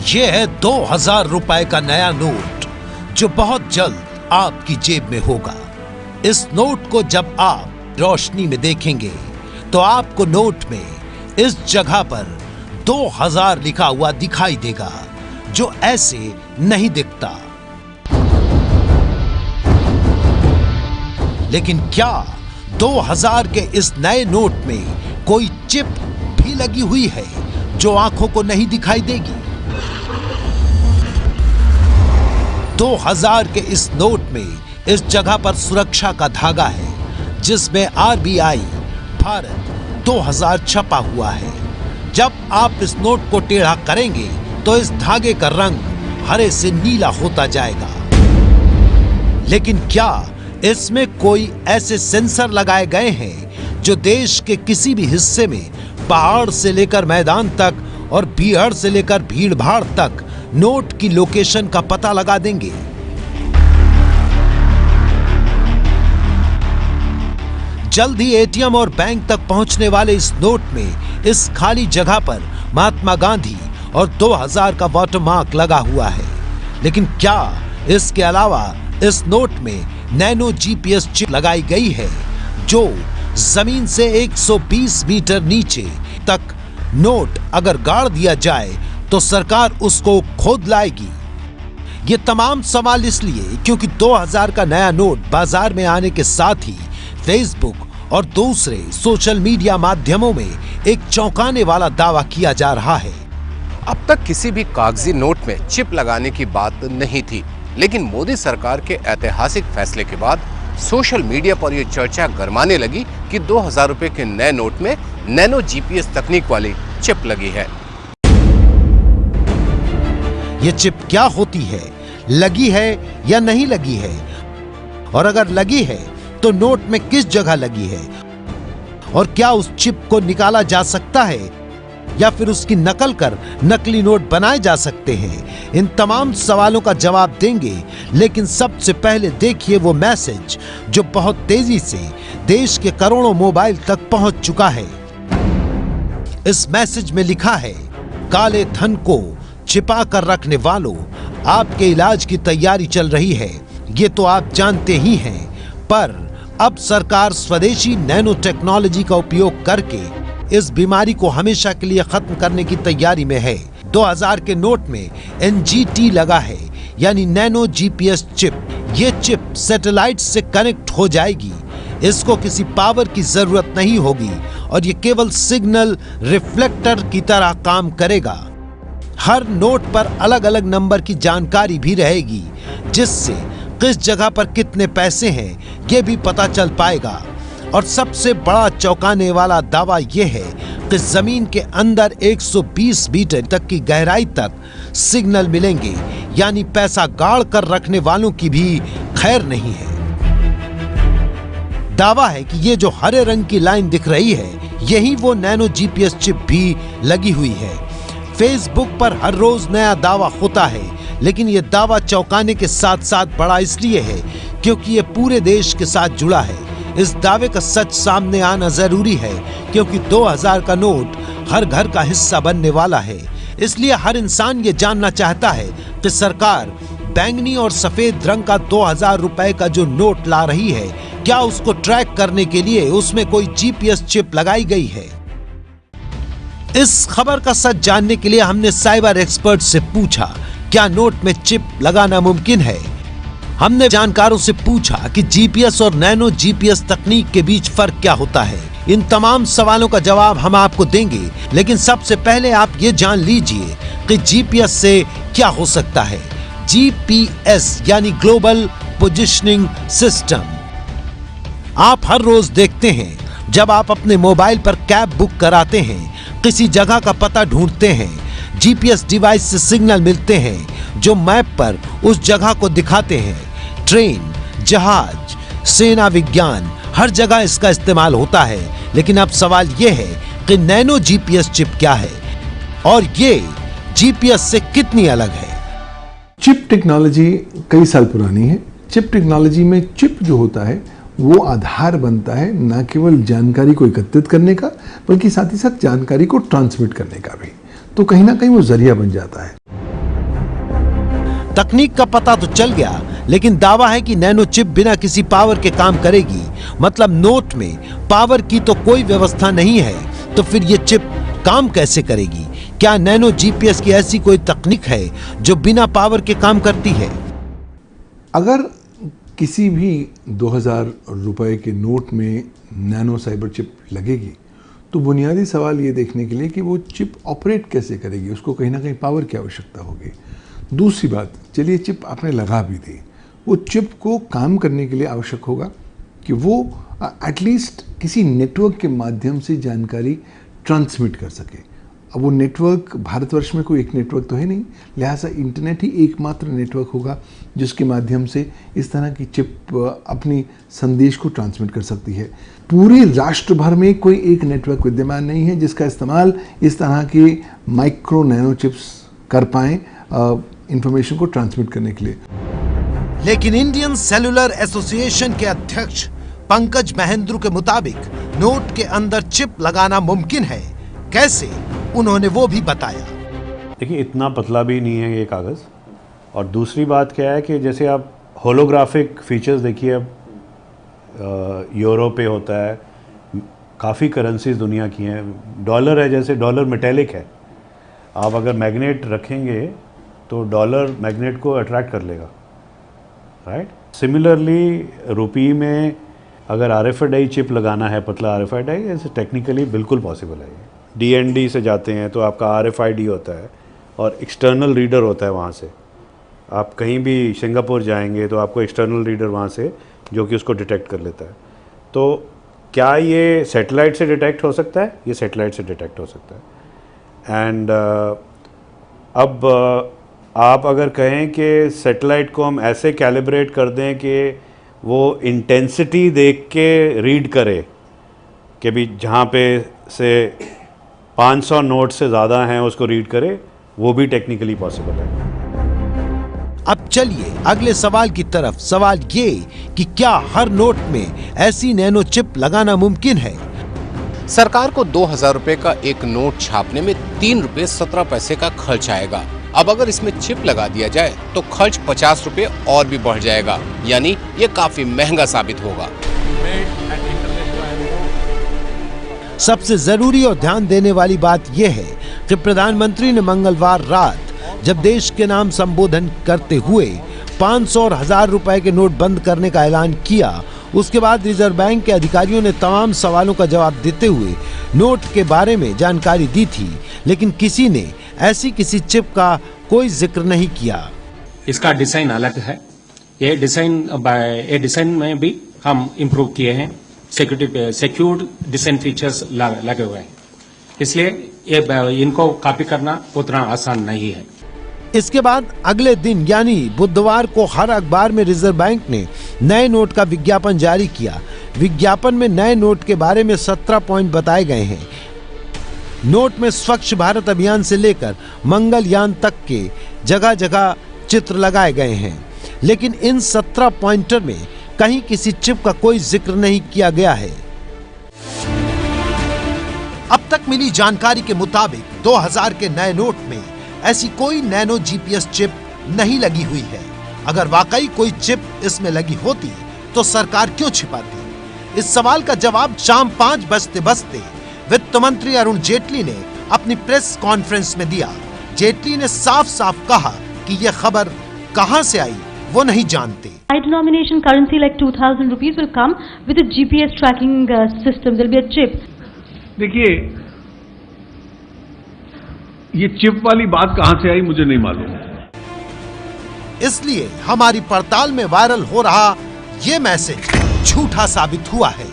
ये है 2000 रुपए का नया नोट जो बहुत जल्द आपकी जेब में होगा। इस नोट को जब आप रोशनी में देखेंगे तो आपको नोट में इस जगह पर 2000 लिखा हुआ दिखाई देगा, जो ऐसे नहीं दिखता। लेकिन क्या 2000 के इस नए नोट में कोई चिप भी लगी हुई है जो आंखों को नहीं दिखाई देगी? 2000 के इस नोट में इस जगह पर सुरक्षा का धागा है जिसमें RBI भारत 2000 छपा हुआ है। जब आप इस नोट को टेढ़ा करेंगे तो इस धागे का रंग हरे से नीला होता जाएगा। लेकिन क्या इसमें कोई ऐसे सेंसर लगाए गए हैं जो देश के किसी भी हिस्से में पहाड़ से लेकर मैदान तक और भीड़ से लेकर भीड़-भाड़ तक नोट की लोकेशन का पता लगा देंगे? जल्द ही ATM और बैंक तक पहुंचने वाले इस नोट में इस खाली जगह पर महात्मा गांधी और 2000 का वाटरमार्क लगा हुआ है। लेकिन क्या इसके अलावा इस नोट में नैनो GPS चिप लगाई गई है जो जमीन से 120 मीटर नीचे तक नोट अगर गाड़ दिया जाए तो सरकार उसको खोद लाएगी? ये तमाम सवाल इसलिए क्योंकि 2000 का नया नोट बाजार में आने के साथ ही फेसबुक और दूसरे सोशल मीडिया माध्यमों में एक चौंकाने वाला दावा किया जा रहा है। अब तक किसी भी कागजी नोट में चिप लगाने की बात नहीं थी, लेकिन मोदी सरकार के ऐतिहासिक फैसले के बाद सोशल मीडिया पर यह चर्चा गरमाने लगी कि 2000 रुपए के नए नोट में नैनो GPS तकनीक वाली चिप लगी है। ये चिप क्या होती है, लगी है या नहीं लगी है, और अगर लगी है तो नोट में किस जगह लगी है, और क्या उस चिप को निकाला जा सकता है या फिर उसकी नकल कर नकली नोट बनाए जा सकते हैं? इन तमाम सवालों का जवाब देंगे। लेकिन सबसे पहले देखिए वो मैसेज जो बहुत तेजी से देश के करोड़ों मोबाइल तक पहुंच चुका है। इस मैसेज में लिखा है, काले धन को छिपा कर रखने वालों, आपके इलाज की तैयारी चल रही है, ये तो आप जानते ही हैं, पर अब सरकार स्वदेशी नैनो टेक्नोलॉजी का उपयोग करके इस बीमारी को हमेशा के लिए खत्म करने की तैयारी में है। 2000 के नोट में NGT लगा है, यानी नैनो GPS चिप। ये चिप सैटेलाइट से कनेक्ट हो जाएगी, इसको किसी पावर की जरूरत नहीं होगी और ये केवल सिग्नल रिफ्लेक्टर की तरह काम करेगा। हर नोट पर अलग अलग नंबर की जानकारी भी रहेगी, जिससे किस जगह पर कितने पैसे हैं ये भी पता चल पाएगा। और सबसे बड़ा चौंकाने वाला दावा यह है कि जमीन के अंदर 120 मीटर तक की गहराई तक सिग्नल मिलेंगे, यानी पैसा गाड़ कर रखने वालों की भी खैर नहीं है। दावा है कि ये जो हरे रंग की लाइन दिख रही है, यही वो नैनो GPS चिप भी लगी हुई है। फेसबुक पर हर रोज नया दावा होता है, लेकिन ये दावा चौंकाने के साथ साथ बड़ा इसलिए है क्योंकि ये पूरे देश के साथ जुड़ा है। इस दावे का सच सामने आना जरूरी है क्योंकि 2000 का नोट हर घर का हिस्सा बनने वाला है। इसलिए हर इंसान ये जानना चाहता है कि सरकार बैंगनी और सफेद रंग का 2000 रुपए का जो नोट ला रही है, क्या उसको ट्रैक करने के लिए उसमें कोई GPS चिप लगाई गई है? इस खबर का सच जानने के लिए हमने साइबर एक्सपर्ट से पूछा, क्या नोट में चिप लगाना मुमकिन है? हमने जानकारों से पूछा कि GPS और नैनो GPS तकनीक के बीच फर्क क्या होता है। इन तमाम सवालों का जवाब हम आपको देंगे, लेकिन सबसे पहले आप ये जान लीजिए कि GPS से क्या हो सकता है। GPS यानी ग्लोबल पोजिशनिंग सिस्टम। आप हर रोज देखते हैं, जब आप अपने मोबाइल पर कैब बुक कराते हैं, किसी जगह का पता ढूंढते हैं, GPS डिवाइस से सिग्नल मिलते हैं जो मैप पर उस जगह को दिखाते हैं। ट्रेन, जहाज, सेना विज्ञान, हर जगह इसका इस्तेमाल होता है। लेकिन अब सवाल यह है कि नैनो GPS चिप क्या है और ये GPS से कितनी अलग है? चिप टेक्नोलॉजी कई साल पुरानी है। चिप टेक्नोलॉजी में चिप जो होता है वो आधार बनता है न केवल जानकारी को एकत्रित करने का, बल्कि साथ ही साथ जानकारी को ट्रांसमिट करने का भी। तो कहीं ना कहीं वो जरिया बन जाता है। तकनीक का पता तो चल गया, लेकिन दावा है कि नैनो चिप बिना किसी पावर के काम करेगी। मतलब नोट में पावर की तो कोई व्यवस्था नहीं है, तो फिर ये चिप काम कैसे करेगी? क्या नैनो जीपीएस की ऐसी कोई तकनीक है जो बिना पावर के काम करती है? अगर किसी भी 2000 रुपए के नोट में नैनो साइबर चिप लगेगी तो बुनियादी सवाल ये देखने के लिए कि वो चिप ऑपरेट कैसे करेगी, उसको कहीं ना कहीं पावर की आवश्यकता होगी। दूसरी बात, चलिए चिप आपने लगा भी दी, वो चिप को काम करने के लिए आवश्यक होगा कि वो एटलीस्ट किसी नेटवर्क के माध्यम से जानकारी ट्रांसमिट कर सके। अब वो नेटवर्क, भारतवर्ष में कोई एक नेटवर्क तो है नहीं, लिहाजा इंटरनेट ही एकमात्र नेटवर्क होगा जिसके माध्यम से इस तरह की चिप अपनी संदेश को ट्रांसमिट कर सकती है। पूरे राष्ट्र भर में कोई एक नेटवर्क विद्यमान नहीं है जिसका इस्तेमाल इस तरह के माइक्रो नैनो चिप्स कर पाएं इंफॉर्मेशन को ट्रांसमिट करने के लिए। लेकिन इंडियन सेलुलर एसोसिएशन के अध्यक्ष पंकज महेंद्रू के मुताबिक नोट के अंदर चिप लगाना मुमकिन है। कैसे, उन्होंने वो भी बताया। देखिए, इतना पतला भी नहीं है ये कागज़। और दूसरी बात क्या है कि जैसे आप होलोग्राफिक फीचर्स देखिए, अब यूरो पे होता है, काफ़ी करेंसीज दुनिया की हैं। डॉलर है, जैसे डॉलर मेटेलिक है, आप अगर मैग्नेट रखेंगे तो डॉलर मैग्नेट को अट्रैक्ट कर लेगा, राइट। सिमिलरली रुपी में अगर RFID चिप लगाना है, पतला RFID, ऐसे टेक्निकली बिल्कुल पॉसिबल है। DND से जाते हैं तो आपका RFID होता है और एक्सटर्नल रीडर होता है। वहाँ से आप कहीं भी सिंगापुर जाएंगे तो आपको एक्सटर्नल रीडर वहाँ से जो कि उसको डिटेक्ट कर लेता है। तो क्या ये सैटेलाइट से डिटेक्ट हो सकता है? ये सैटेलाइट से डिटेक्ट हो सकता है। एंड अब आप अगर कहें कि सैटेलाइट को हम ऐसे कैलिब्रेट कर दें कि वो इंटेंसिटी देख के रीड करे कि भी जहाँ पे से 500 नोट से ज़्यादा हैं उसको रीड करे, वो भी टेक्निकली पॉसिबल है। अब चलिए अगले सवाल की तरफ। सवाल ये कि क्या हर नोट में ऐसी नैनो चिप लगाना मुमकिन है? सरकार को 2000 रुपए का एक नोट छापने में 3 रुपए 17 पैसे का खर्च आएगा। अब अगर इसमें चिप लगा दिया जाए तो खर्च 50 रुपए और भी बढ़ जाएगा, यानी ये काफी महंगा साबित होगा। सबसे जरूरी और ध्यान देने वाली बात यह है कि प्रधानमंत्री ने मंगलवार रात जब देश के नाम संबोधन करते हुए 500 और 1000 रुपए के नोट बंद करने का ऐलान किया, उसके बाद रिजर्व बैंक के अधिकारियों ने तमाम सवालों का जवाब देते हुए नोट के बारे में जानकारी दी थी, लेकिन किसी ने ऐसी किसी चिप का कोई जिक्र नहीं किया। इसका डिजाइन अलग है। ये डिजाइन में भी हम इम्प्रूव किए हैं। सिक्योर्ड डिजाइन फीचर्स लगे हुए हैं, इसलिए ये इनको कॉपी करना उतना आसान नहीं है। इसके बाद अगले दिन यानी बुधवार को हर अखबार में रिजर्व बैंक ने नए नोट का विज्ञापन जारी किया। विज्ञापन में नए नोट के बारे में 17 पॉइंट बताए गए हैं। नोट में स्वच्छ भारत अभियान से लेकर मंगलयान तक के जगह जगह चित्र लगाए गए हैं, लेकिन इन 17 पॉइंटर में कहीं किसी चिप का कोई जिक्र नहीं किया गया है। अब तक मिली जानकारी के मुताबिक 2000 के नए नोट में ऐसी कोई नैनो जीपीएस चिप नहीं लगी हुई है। अगर वाकई कोई चिप इसमें लगी होती तो सरकार क्यों छिपाती? इस सवाल का जवाब शाम 5 बजते वित्त मंत्री अरुण जेटली ने अपनी प्रेस कॉन्फ्रेंस में दिया। जेटली ने साफ साफ कहा कि यह खबर कहां से आई वो नहीं जानते। High denomination currency like 2000 rupees will come with a GPS tracking system. There will be a chip. देखिए, ये चिप वाली बात कहां से आई मुझे नहीं मालूम। इसलिए हमारी पड़ताल में वायरल हो रहा ये मैसेज झूठा साबित हुआ है।